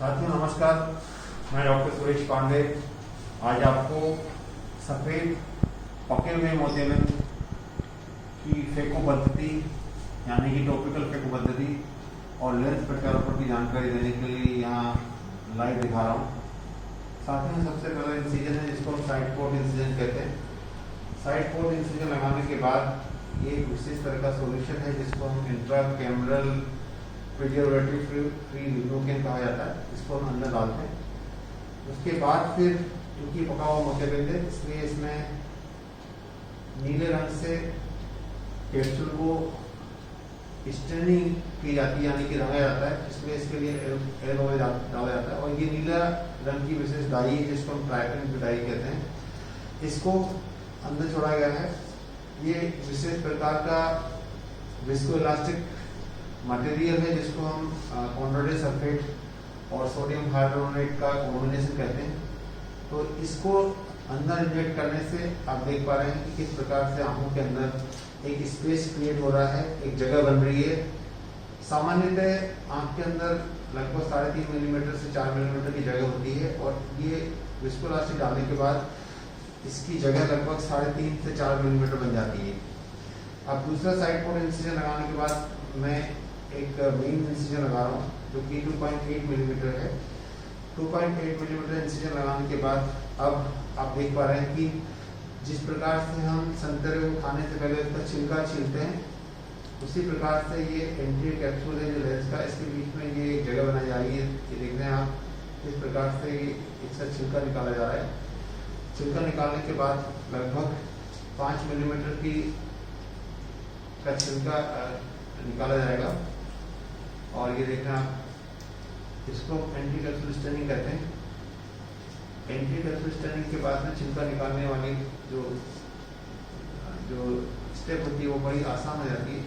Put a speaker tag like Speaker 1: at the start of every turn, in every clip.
Speaker 1: साथियों नमस्कार, मैं डॉक्टर सुरेश पांडे आज आपको सफ़ेद पके हुए मोतियन की फेको पद्धति यानी कि टॉपिकल फेको पद्धति और लेंस प्रत्यारोपण की जानकारी देने के लिए यहाँ लाइव दिखा रहा हूँ। साथियों सबसे पहला इंसिजन है जिसको हम साइड पोर्ट इंसिजन कहते हैं। साइड पोर्ट इंसिजन लगाने के बाद ये एक विशेष तरह का सॉल्यूशन है जिसको हम intra cameral preservative free lidocaine कहा जाता है। इसको हम अंदर डालते हैं। उसके बाद फिर क्योंकि पका हुआ मोतियन है इसलिए इसमें नीले रंग से कैप्सूल को स्टेनिंग की जाती है यानी कि रंगा जाता है। इसमें इसके लिए एल्कोहल डाला जाता है और ये नीला रंग की विशेष डाई है जिसको हम ट्राइपेंट डाई कहते हैं। इसको अंदर छोड़ा गया है। ये विशेष प्रकार का विस्कोइलास्टिक मटेरियल है जिसको हम कॉन्ड्रोडेट सल्फेट और सोडियम हाइड्रोनेट का कॉम्बिनेशन कहते हैं। तो इसको अंदर इंजेक्ट करने से आप देख पा रहे हैं कि किस प्रकार से आंखों के अंदर एक स्पेस क्रिएट हो रहा है, एक जगह बन रही है। सामान्यतः आंख के अंदर लगभग 3.5 मिलीमीटर से 4 मिलीमीटर की जगह होती है और ये विस्कोइलास्टिक डालने के बाद इसकी जगह लगभग 3.5 से 4 मिलीमीटर बन जाती है। अब दूसरा साइड पोर्ट इंसिजन लगाने के बाद मैं एक मेन इंसिजन लगा रहा हूँ जो कि 2.8 मिलीमीटर है। 2.8 मिलीमीटर इंसिजन लगाने के बाद अब आप देख पा रहे हैं कि जिस प्रकार से हम संतरे को खाने से पहले उसका छिलका छीलते हैं उसी प्रकार से ये एंटीरियर कैप्सूल है जो लेंस का, इसके बीच में ये एक जगह बनाई जा रही है। ये देख रहे हैं आप इस प्रकार से इसका छिलका निकाला जा रहा है। छिलका निकालने के बाद लगभग 5 मिलीमीटर की का छिलका निकाला जाएगा और ये देख रहे हैं आप इसको एंटी कैप्सूल स्टेनिंग कहते हैं। एंटी कैप्सूल स्टेनिंग के बाद में छिलका निकालने वाली जो स्टेप होती है वो बड़ी आसान हो जाती है।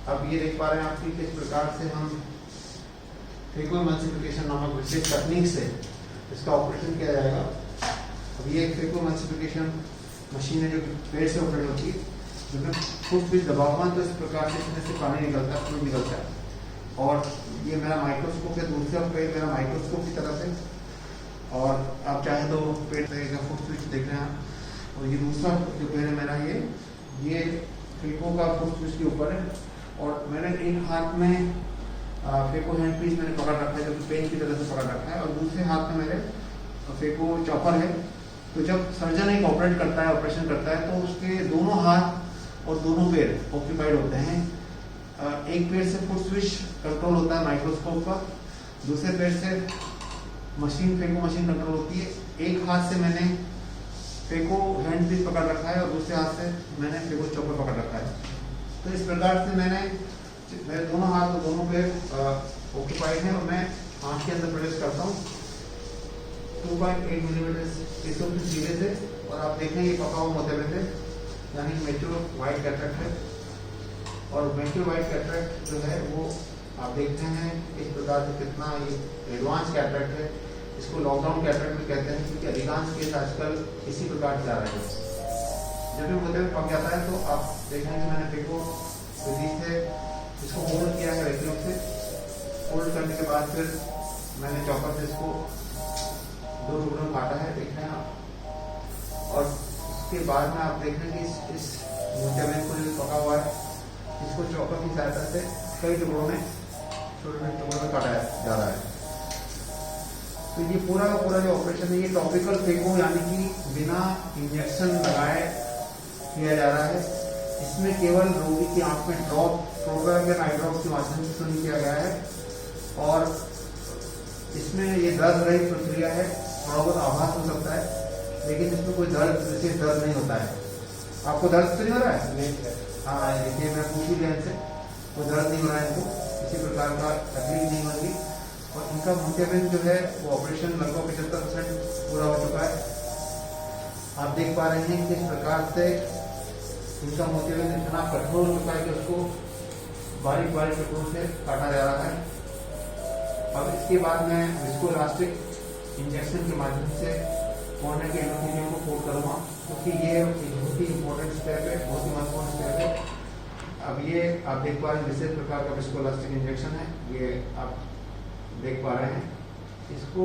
Speaker 1: अब ये देख पा रहे हैं आप कि किस प्रकार से हम फेकोएमल्सिफिकेशन नामक विशेष तकनीक से इसका ऑपरेशन किया जाएगा। अब ये एक फेकोएमल्सिफिकेशन मशीन है जो पेड़ से ऑपरेट होती है। जब खुद भी दबाव तो इस प्रकार से इसमें से पानी निकलता है, फ्लूइड निकलता है और ये मेरा माइक्रोस्कोप है, दूसरा पेड़ मेरा माइक्रोस्कोप की तरफ है और आप चाहे तो पेड़ का फुट स्विच देख रहे हैं और ये दूसरा जो पेड़ है मेरा ये फेको का फुट स्विच के ऊपर है और मैंने एक हाथ में फेको हैंड पीस मैंने पकड़ रखा है जो कि पेन की तरह से पकड़ रखा है और दूसरे हाथ में मेरे फेको चॉपर है। तो जब सर्जन एक ऑपरेट करता है, ऑपरेशन करता है तो उसके दोनों हाथ और दोनों पैर ऑक्यूपाइड होते हैं। एक पैर से फुट स्विच कंट्रोल होता है माइक्रोस्कोप का, दूसरे पैर से फेको मशीन कंट्रोल होती है। एक हाथ से मैंने फेको हैंड पीस पकड़ रखा है और दूसरे हाथ से मैंने फेको चॉपर पकड़ रखा है। तो इस प्रकार से मेरे दोनों हाथ और दोनों पैर ऑक्यूपाइड हैं और मैं आँख के अंदर प्रवेश करता हूँ 2.8 मिलीमीटर इसको धीरे से और आप देखें ये पका हुआ मोतियन है यानी मैच्योर वाइट कैटरेक्ट है और मैच्योर वाइट कैटरेक्ट जो है वो आप देखते हैं इस प्रकार से कितना ये एडवांस कैटरेक्ट है। इसको लॉकडाउन कैटरेक्ट भी कहते हैं क्योंकि अधिकांश केस आजकल इसी प्रकार से आ रहे हैं। जब भी मोतियन पक जाता है तो आप देखेंगे कि मैंने फेको विधि से इसको होल्ड किया है वैक्यूम से। होल्ड करने के बाद फिर मैंने चॉपर से इसको 2 टुकड़ों में काटा है, देख रहे हैं आप। और उसके बाद में आप देख रहे हैं कि इस मोतियन को जो पका हुआ है इसको चॉपर की सहायता से कई टुकड़ों में छोटे टुकड़ों में काटा जा रहा है। तो ये पूरा का पूरा जो ऑपरेशन है ये टॉपिकल फेको यानी कि बिना इंजेक्शन लगाए किया जा रहा है। इसमें केवल रोगी की आंख में ड्रॉप प्रोग्राम आई ड्रॉप के माध्यम से शुरू किया गया है और इसमें ये दर्द रहित प्रक्रिया है। थोड़ा बहुत आभास हो सकता है लेकिन इसमें कोई विशेष दर्द नहीं होता है। आपको दर्द तो नहीं हो रहा है? नहीं। हाँ देखिए मैं पूछ ही लिया इनसे, कोई दर्द नहीं हो रहा है इनको, किसी प्रकार का तकलीफ नहीं होगी और इनका मोतियन जो है वो ऑपरेशन लगभग 75% पूरा हो चुका है। आप देख पा रहे हैं किस प्रकार से इनका मोतियन इतना कठोर हो चुका है कि उसको बारीक बारीक टुकड़ों से काटा जा रहा है। अब इसके बाद मैं विस्कोइलास्टिक इंजेक्शन के माध्यम से कॉर्निया के एंडोथेलियम को फोल्ड करूँगा क्योंकि ये बहुत ही इंपॉर्टेंट स्टेप है, बहुत ही महत्वपूर्ण स्टेप है। अब ये आप देख पा रहे हैं विशेष प्रकार का विस्कोइलास्टिक इंजेक्शन है। ये आप देख पा रहे हैं, इसको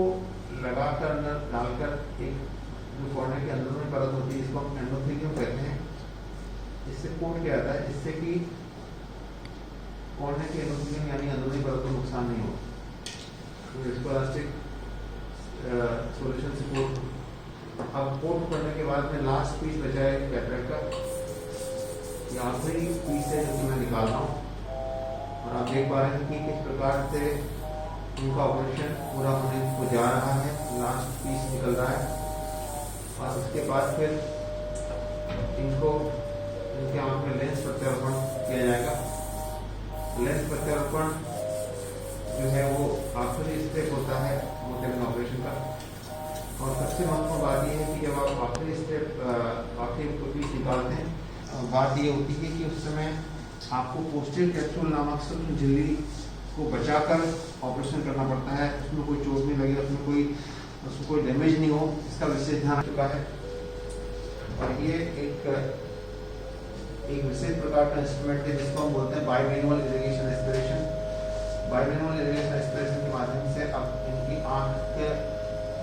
Speaker 1: लगाकर अंदर डालकर एक जो कॉर्नर के अंदर में परत होती है, इसको हम एंडोथेलियम कहते हैं। इससे कोट किया जाता है जिससे कि कॉर्नर के एंडोथेलियम यानी अंदरूनी परत को नुकसान नहीं हो। तो विस्कोइलास्टिक सॉल्यूशन से कोट। अब कोट करने के बाद में लास्ट पीस बचा है कैटरेक्ट का, ये आखिरी पीस है जो कि मैं निकाल रहा हूँ। और आप देख पा रहे हैं कि किस प्रकार से इनका ऑपरेशन पूरा होने को जा रहा है, लास्ट पीस निकल रहा है। और उसके बाद फिर इनको इनके आंख में लेंस प्रत्यारोपण किया जाएगा। लेंस प्रत्यारोपण जो है वो आखिरी स्टेप होता है मोटेलिंग ऑपरेशन का। और सबसे महत्वपूर्ण बात यह है कि जब आप आखिरी स्टेप आखिरी पीस निकालते हैं, बात ये होती है कि उस समय आपको पोस्टीरियर कैप्सूल नामक सूक्ष्म झिल्ली को बचाकर ऑपरेशन करना पड़ता है। उसमें कोई चोट नहीं लगे, उसमें कोई डैमेज नहीं हो, इसका विशेष ध्यान चुका है। और ये एक विशेष प्रकार का इंस्ट्रूमेंट है जिसको हम बोलते हैं बाइमैनुअल इरिगेशन एस्पिरेशन। बाइमैनुअल इरिगेशन एस्पिरेशन के माध्यम से अब इनकी आंख के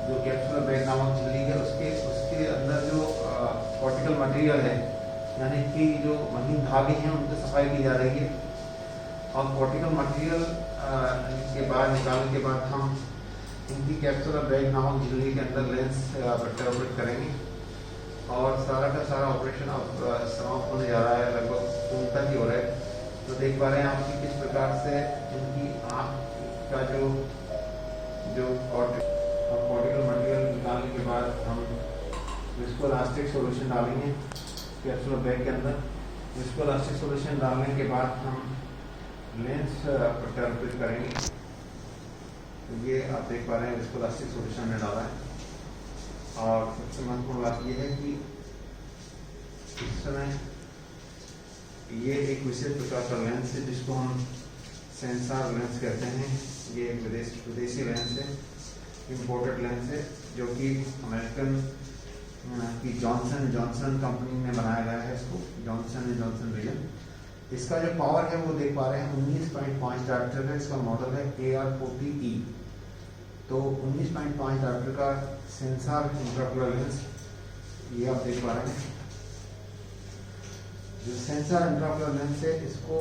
Speaker 1: जो कैप्सूलर बैग नामक झिल्ली है उसके अंदर जो कॉर्टिकल मटेरियल है, यानी कि जो महीन धागे हैं, उनकी सफाई की जा रही है। और कॉर्टिकल मटेरियल के बाद निकालने के बाद हम इनकी कैप्सूलर बैग नामक झिल्ली के अंदर लेंस प्रत्यारोपित करेंगे। और सारा का सारा ऑपरेशन अब समाप्त होने जा रहा है, लगभग पूर्ण तक ही हो रहा है। तो देख पा रहे हैं आप कि किस प्रकार से इनकी आँख का जो कॉर्टिकल मटेरियल निकालने के बाद हम विस्कोइलास्टिक सॉल्यूशन डालेंगे कैप्सूलर बैग के अंदर। विस्कोइलास्टिक सॉल्यूशन डालने के बाद हम लेंस प्रत्यारोपित करेंगे। तो ये आप देख पा रहे हैं विस्कोइलास्टिक सॉल्यूशन में डाला है। और सबसे महत्वपूर्ण बात यह है कि इस समय ये एक विशेष प्रकार का लेंस है जिसको हम सेंसर लेंस कहते हैं। ये एक विदेशी लेंस है, इम्पोर्टेड लेंस है, जो कि अमेरिकन की जॉनसन कंपनी ने बनाया गया है। इसको जॉनसन रीजन। इसका जो पावर है वो देख पा रहे हैं 19.5 डायोप्टर है। इसका मॉडल है AR40E। तो 19.5 डायोप्टर का सेंसर इंट्राओकुलर लेंस ये आप देख पा रहे हैं। जो सेंसर इंट्राओकुलर लेंस है, इसको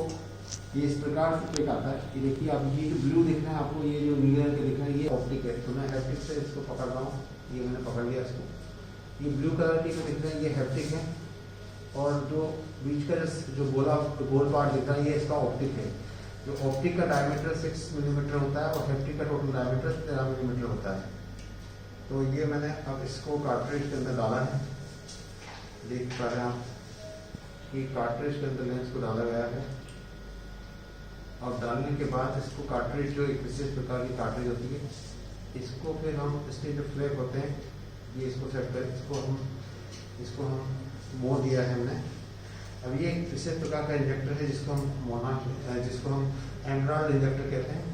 Speaker 1: ये इस प्रकार से आता है। ये देखिए आप, ये जो ब्लू दिख रहा है आपको, ये जो नीले रंग के दिख रहा है, ये ऑप्टिक है। तो मैं हैप्टिक से इसको पकड़ रहा हूँ, ये मैंने पकड़ लिया इसको। ये ब्लू कलर के जो दिख रहे हैं ये हैप्टिक है। और जो बीच का जो गोल पार्ट दिख रहा है ये इसका ऑप्टिक है। जो ऑप्टिक का डायमीटर 6 मिलीमीटर होता है और हैप्टिक का टोटल डायमीटर 13 मिलीमीटर होता है। तो ये मैंने अब इसको कार्ट्रिज के अंदर डाला है। देख पा रहे हैं आप कि कार्ट्रिज के अंदर लेंस को डाला गया है। और डालने के बाद इसको कार्ट्रिज, जो एक विशेष प्रकार की कार्ट्रिज होती है, इसको फिर हम इसके जो फ्लैप होते हैं ये इसको सेट कर इसको हम मोड़ दिया है हमने। अब ये एक विशेष प्रकार का इंजेक्टर है जिसको हम एमराल्ड इंजेक्टर कहते हैं।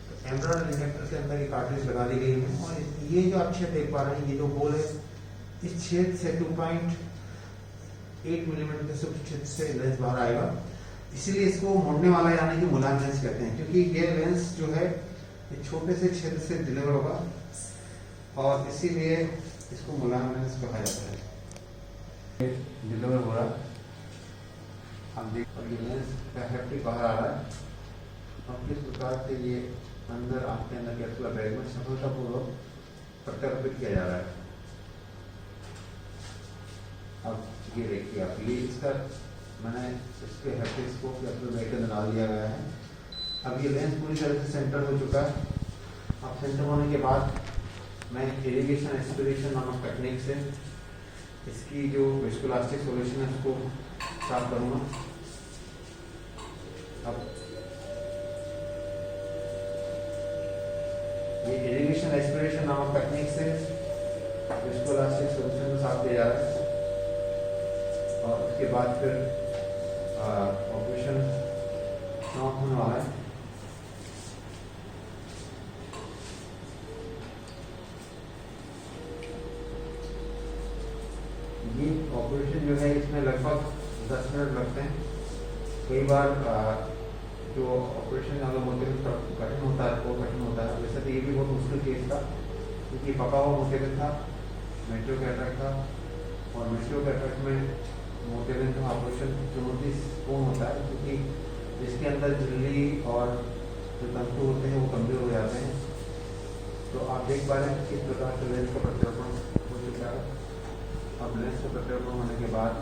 Speaker 1: तो एमराल्ड इंजेक्टर के अंदर ये कार्ट्रिज लगा दी गई है। और ये जो आप छेद देख पा रहे हैं, ये जो होल है, इस छेद से 2.8 मिलीमीटर के सूक्ष्म छेद से लेंस बाहर आएगा। इसीलिए इसको मोड़ने वाला यानी कि मुलायम लेंस कहते हैं, क्योंकि ये लेंस जो है ये छोटे से छेद से डिलीवर होगा और इसीलिए इसको मुलायम लेंस कहा जाता है। डिलीवर हो रहा है, आप देख, और ये लेंस का हैप्टिक बाहर आ रहा है। और किस प्रकार से ये अंदर आँख के अंदर कैप्सूलर बैग में सफलतापूर्वक प्रत्यारोपित किया जा रहा है। अब ये देखिए आप, ये इसका मैंने इसके हैप्टिक्स को कैप्सूलर बैग के अंदर डाल दिया गया है। अब ये लेंस पूरी तरह से सेंटर हो चुका है। अब सेंटर होने के बाद मैं इरिगेशन एस्पिरेशन नामक टेक्निक से इसकी जो विस्कोइलास्टिक सॉल्यूशन है उसको साफ करूँगा। अब ये इरिगेशन एस्पिरेशन नामक टेक्निक से विस्कोइलास्टिक सॉल्यूशन को साफ किया जा रहा है। और उसके बाद फिर ऑपरेशन समाप्त होने वाला है। ये ऑपरेशन जो है इसमें लगभग 10 मिनट लगते हैं। कई बार जो ऑपरेशन अगर मोटे कठिन होता है वो कठिन होता है, वैसे ये भी बहुत मुश्किल केस था क्योंकि पका हुआ मोतियाबिंद था, मेट्रो कैटरेक्ट था, और मेट्रो कैटरेक्ट में मोतियाबिंद का ऑपरेशन चुनौतीपूर्ण होता है क्योंकि जिसके अंदर झिल्ली और जो तंतु होते हैं वो कमजोर हो जाते हैं। तो आप देख पा रहे हैं किस प्रकार से लेंस का प्रत्यारोपण हो चुका है। अब लेंस का प्रत्यारोपण होने के बाद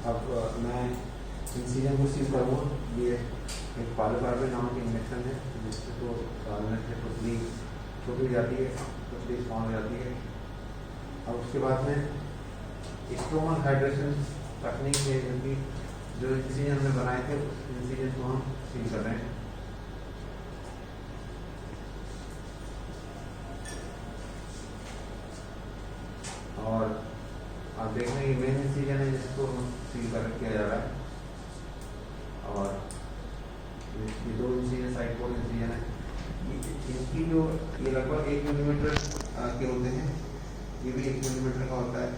Speaker 1: अब मैं इंसिजन को सील करूँगा। ये एक पालोकार्बन नामक इंजेक्शन है जिससे तो डालने से पुतली छोटी हो जाती है, पुतली स्मॉल हो जाती है। अब उसके बाद में स्ट्रोमल हाइड्रेशन तकनीक से क्योंकि जो इंसिजन हमने बनाए थे उस इंसिजन को हम सील कर रहे हैं। और आप देख रहे हैं ये मेन इंसिजन है जिसको सील कर किया जा रहा है, और ये दो इंसिजन साइड कोड इंसिजन है। इसकी जो ये लगभग 1 मिलीमीटर के होते हैं, ये भी 1 मिलीमीटर का होता है।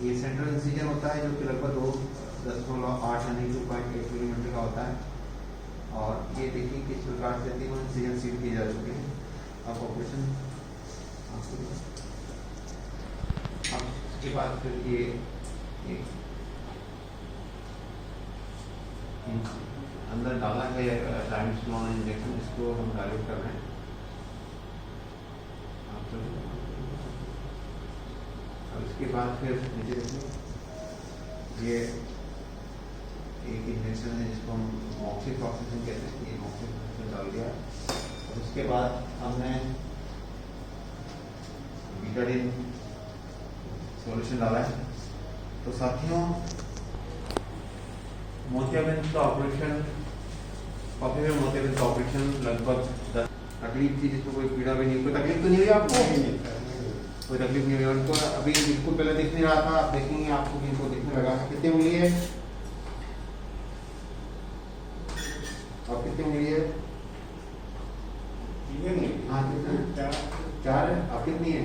Speaker 1: ये सेंट्रल इंसिजन होता है जो कि लगभग 2.8 यानी 2.8 मिलीमीटर का होता है। और ये देखिए किस प्रकार से तीनों इंसिजन सील किए जा चुके हैं। अब ऑपरेशन के बाद फिर ये अंदर डाला है ट्राइमस्लोन इंजेक्शन, इसको हम डायल्यूट कर रहे हैं। अब इसके बाद फिर नीचे देखिए ये एक इंजेक्शन है जिसको हम मॉक्सिफ्लॉक्सासिन कहते हैं। ये मॉक्सिफ्लॉक्सासिन डाल दिया और उसके बाद हमने बीटाडीन सॉल्यूशन डाला है। तो साथियों मोतियाबिंद का ऑपरेशन, कॉफी में मोतियाबिंद का ऑपरेशन लगभग तकलीफ थी जिसको कोई पीड़ा भी नहीं, कोई तकलीफ तो नहीं हुई आपको? कोई तकलीफ नहीं हुई। उनको अभी बिल्कुल पहले दिख नहीं रहा था, आप देखेंगे आपको कि इनको दिखने लगा है। कितनी उंगली है? और कितनी उंगली है? हाँ कितना? 4 है। आप कितनी है?